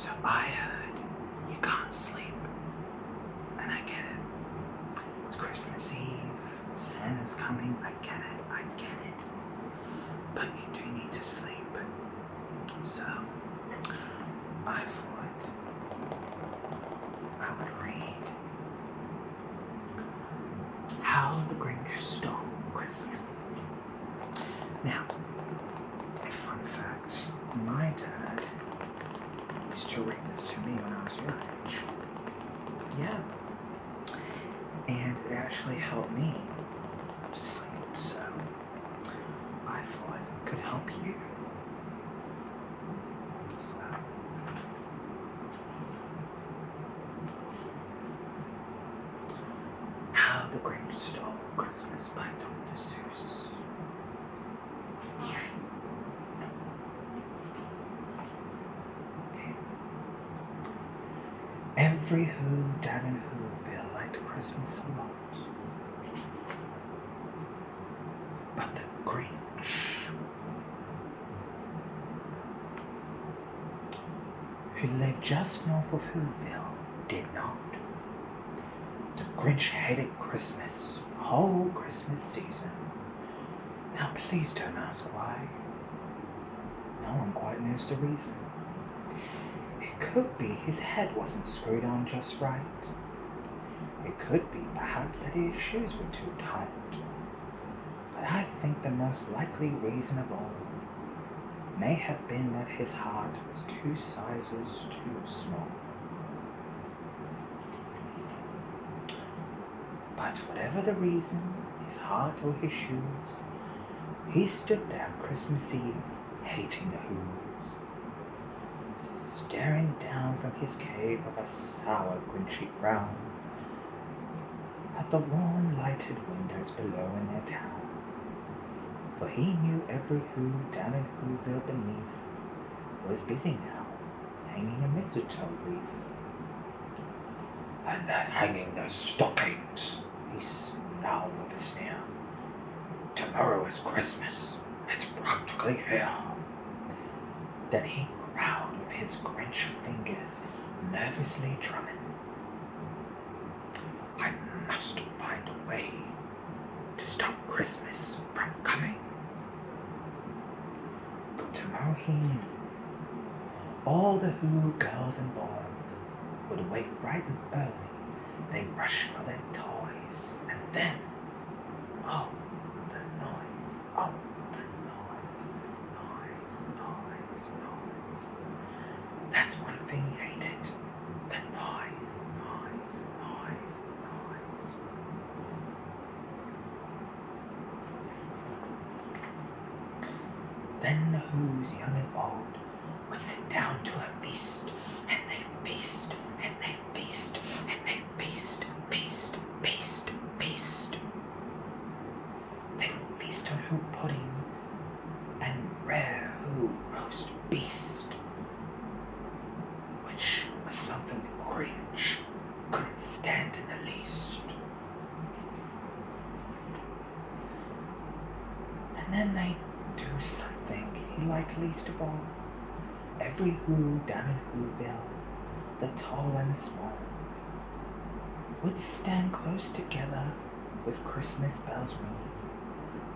So I heard you can't sleep, and I get it. It's Christmas Eve, Santa's coming, I get it. But you do need to sleep. So I thought I would read How the Grinch Stole Christmas. Now, a fun fact, my dad used to read this to me when I was your age. Yeah. And it actually helped me to sleep, so I thought it could help you. So, How the Grinch Stole Christmas by Dr. Seuss. Every Who down in Whoville liked Christmas a lot. But the Grinch, who lived just north of Whoville, did not. The Grinch hated Christmas, the whole Christmas season. Now please don't ask why. No one quite knows the reason. It could be his head wasn't screwed on just right. It could be perhaps that his shoes were too tight. But I think the most likely reason of all may have been that his heart was 2 sizes too small. But whatever the reason, his heart or his shoes, he stood there Christmas Eve, hating the Whos, staring down from his cave of a sour, grinchy brown at the warm, lighted windows below in their town. For he knew every Who down in Whoville beneath was busy now, hanging a mistletoe wreath. And they're hanging those stockings, he snarled with a sneer. Tomorrow is Christmas, it's practically here. Then he growled with his Grinch fingers nervously drumming. I must find a way to stop Christmas from coming. But tomorrow he knew all the Who girls and boys would wake bright and early. They'd rush for their toys, and then, oh, the noise, oh, the noise. That's one thing he hated, the noise. Then the Whos, young and old, would sit down to a feast, and they feast, and they feast, and they feast. They would feast on Who pudding and rare Who roast beast, which was something the Grinch couldn't stand in the least. And then they'd do something he liked least of all. Every Who down in Whoville, the tall and the small, would stand close together with Christmas bells ringing.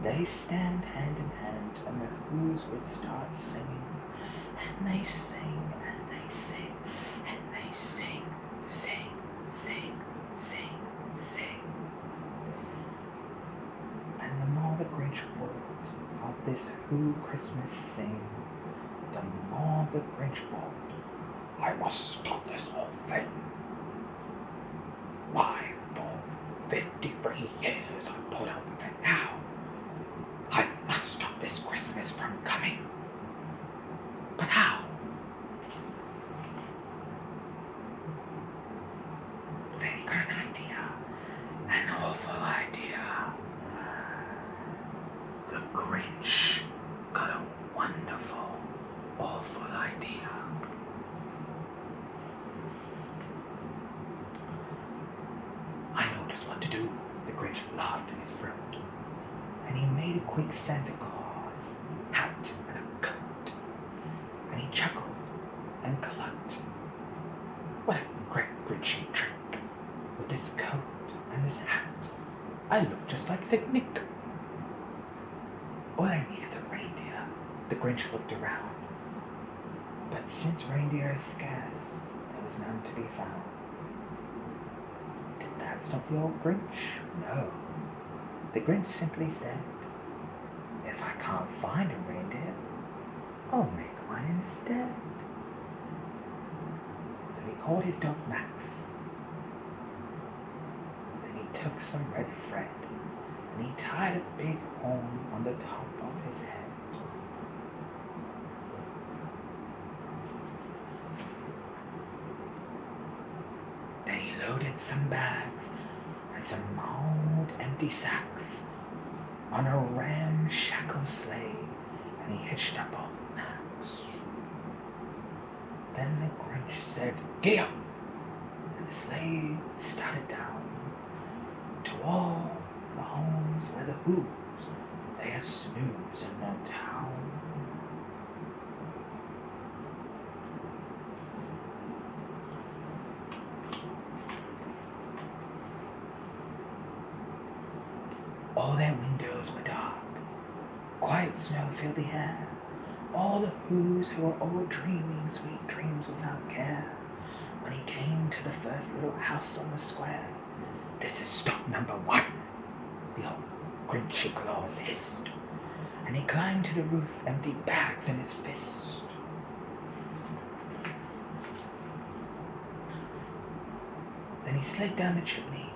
They stand hand in hand, and the Whos would start singing. And they sing, and they sing, and they sing, sing, sing, sing, sing. And the more the Grinch thought of this Who Christmas sing, the more the Grinch thought, I must stop this whole thing. Why, for 53 years I put up with it now. I must stop this Christmas from coming. But how? Very good idea. An awful idea. The Grinch got a wonderful, awful idea. I know just what to do. The Grinch laughed in his throat, and he made a quick Santa Claus hat and a coat, and he chuckled and clucked like St. Nick. All I need is a reindeer. The Grinch looked around. But since reindeer is scarce, there was none to be found. Did that stop the old Grinch? No. The Grinch simply said, if I can't find a reindeer, I'll make one instead. So he called his dog Max. Then he took some red thread and he tied a big horn on the top of his head. Then he loaded some bags and some old empty sacks on a ramshackle sleigh, and he hitched up old Max. Then the Grinch said, "Giddy up!" and the sleigh started down to all the homes where the Who's lay a snooze in their town. All their windows were dark. Quiet snow filled the air. All the Who's who were all dreaming sweet dreams without care. When he came to the first little house on the square, "This is stop number 1," the old Grinchy claws hissed. And he climbed to the roof, empty bags in his fist. Then he slid down the chimney,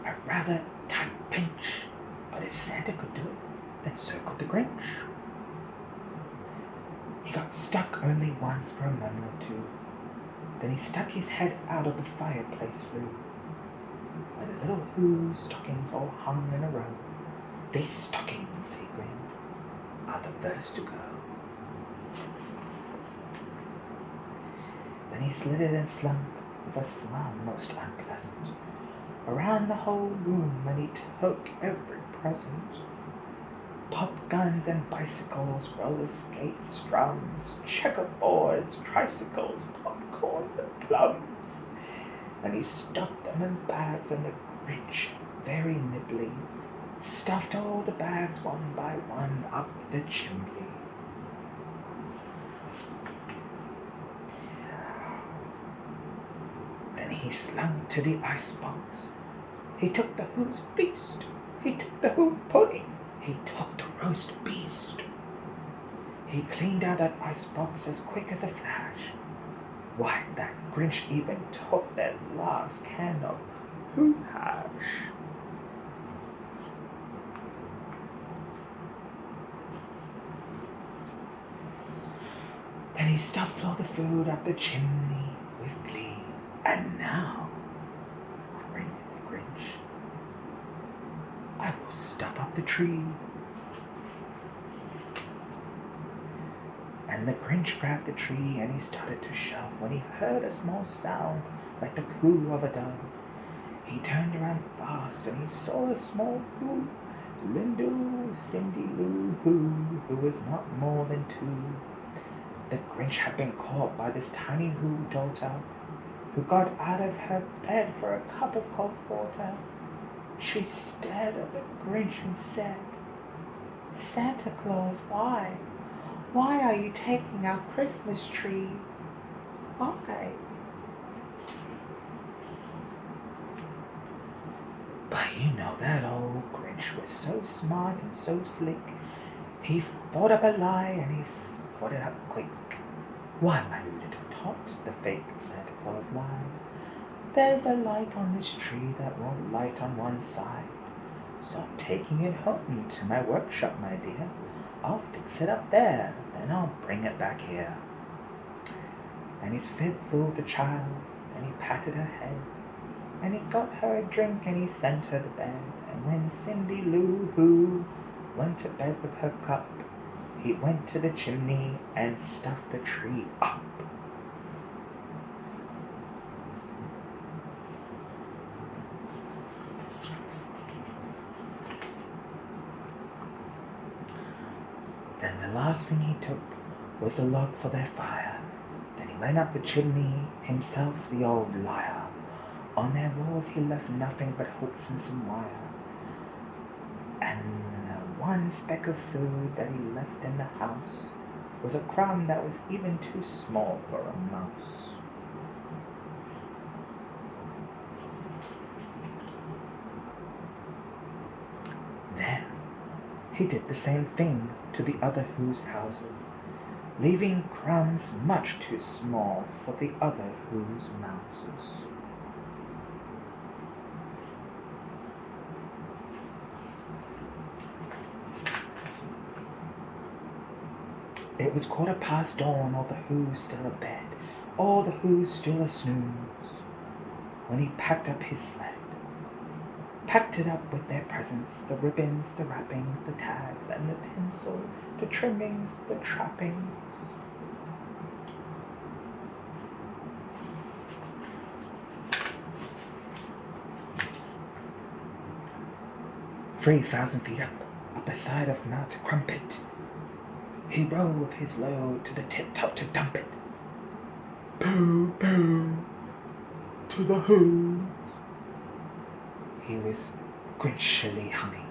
a rather tight pinch. But if Santa could do it, then so could the Grinch. He got stuck only once for a moment or two. Then he stuck his head out of the fireplace flue, where the little Who's stockings all hung in a row. "These stockings," he grinned, "are the first to go." Then he slithered and slunk with a smile most unpleasant around the whole room, and he took every present. Pop guns and bicycles, roller skates, drums, checkerboards, tricycles, popcorns and plums. And he stuffed them in bags, and the Grinch, very nimbly, stuffed all the bags one by one up the chimney. Then he slunk to the icebox. He took the Who's feast. He took the Who pudding. He took the roast beast. He cleaned out that icebox as quick as a flash. Why, that Grinch even took that last can of Who hash. Then he stuffed all the food up the chimney with glee. And now, grinned the Grinch, I will stuff up the tree. And the Grinch grabbed the tree and he started to shove when he heard a small sound like the coo of a dove. He turned around fast and he saw a small Who, Lindu, Cindy Lou who was not more than 2. The Grinch had been caught by this tiny Who daughter, who got out of her bed for a cup of cold water. She stared at the Grinch and said, "Santa Claus, why? Why are you taking our Christmas tree? Why?" But you know that old Grinch was so smart and so slick. He thought up a lie and he thought it up quick. "Why, my little tot," the fake Santa Claus lied, "there's a light on this tree that won't light on one side. So I'm taking it home to my workshop, my dear. I'll fix it up there, then I'll bring it back here." And his fib fooled the child, and he patted her head, and he got her a drink, and he sent her to bed. And when Cindy Lou Who went to bed with her cup, he went to the chimney and stuffed the tree up. Then the last thing he took was the log for their fire. Then he went up the chimney, himself the old liar. On their walls he left nothing but hooks and some wire. And one speck of food that he left in the house was a crumb that was even too small for a mouse. Then he did the same thing to the other Who's houses, leaving crumbs much too small for the other Who's mouses. It was dawn, all the Who's still abed, all the Who's still a-snooze, when he packed up his sled. Packed it up with their presents, the ribbons, the wrappings, the tags, and the tinsel, the trimmings, the trappings. 3,000 feet up the side of Mount Crumpet, he rode his load to the tip-top to dump it. Pooh, pooh, to the Who's, he was grinchily humming.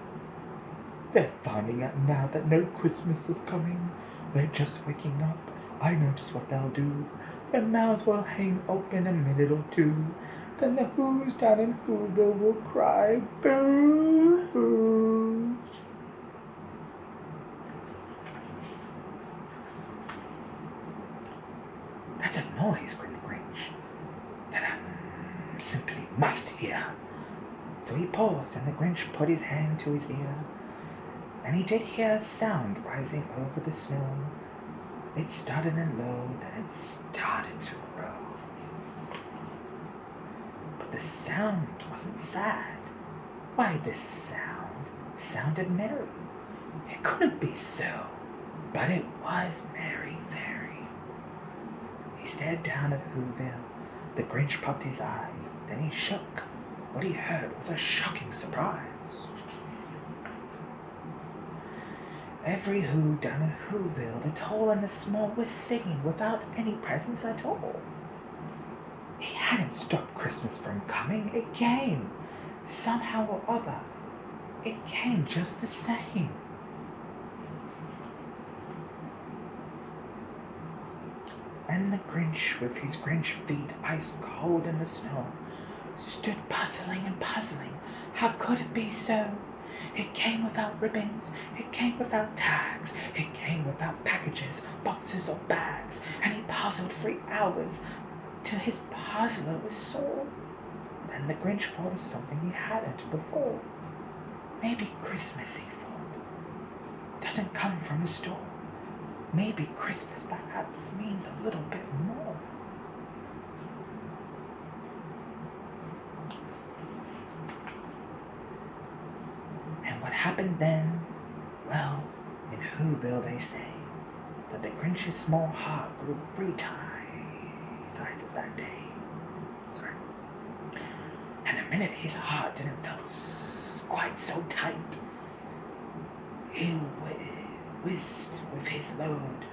They're finding out now that no Christmas is coming. They're just waking up. I know just what they'll do. Their mouths will hang open a minute or two. Then the Who's down in Whoville will cry, boo-hoo. That's a noise, grinned Grinch, that I simply must hear. So he paused, and the Grinch put his hand to his ear, and he did hear a sound rising over the snow. It started in low, then it started to grow. But the sound wasn't sad. Why, this sound sounded merry. It couldn't be so, but it was merry, very. He stared down at Whoville. The Grinch popped his eyes, then he shook. What he heard was a shocking surprise. Every Who down in Whoville, the tall and the small, was singing without any presents at all. He hadn't stopped Christmas from coming. It came. Somehow or other, it came just the same. And the Grinch, with his Grinch feet ice cold in the snow, stood puzzling and puzzling. How could it be so? It came without ribbons, it came without tags, it came without packages, boxes, or bags, and he puzzled for hours till his puzzler was sore. Then the Grinch thought of something he hadn't before. Maybe Christmas, he thought, doesn't come from a store. Maybe Christmas perhaps means a little bit more. And what happened then? Well, in Whoville they say that the Grinch's small heart grew 3 times sizes that day. Sorry. And the minute his heart didn't feel quite so tight, he whizzed with his load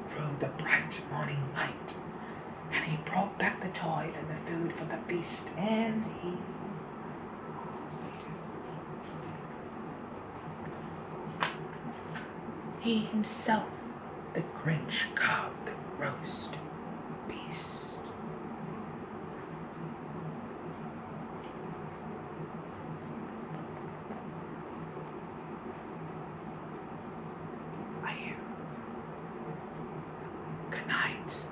through the bright morning light, and he brought back the toys and the food for the feast, and he himself, the Grinch, carved the roast beast. Good night.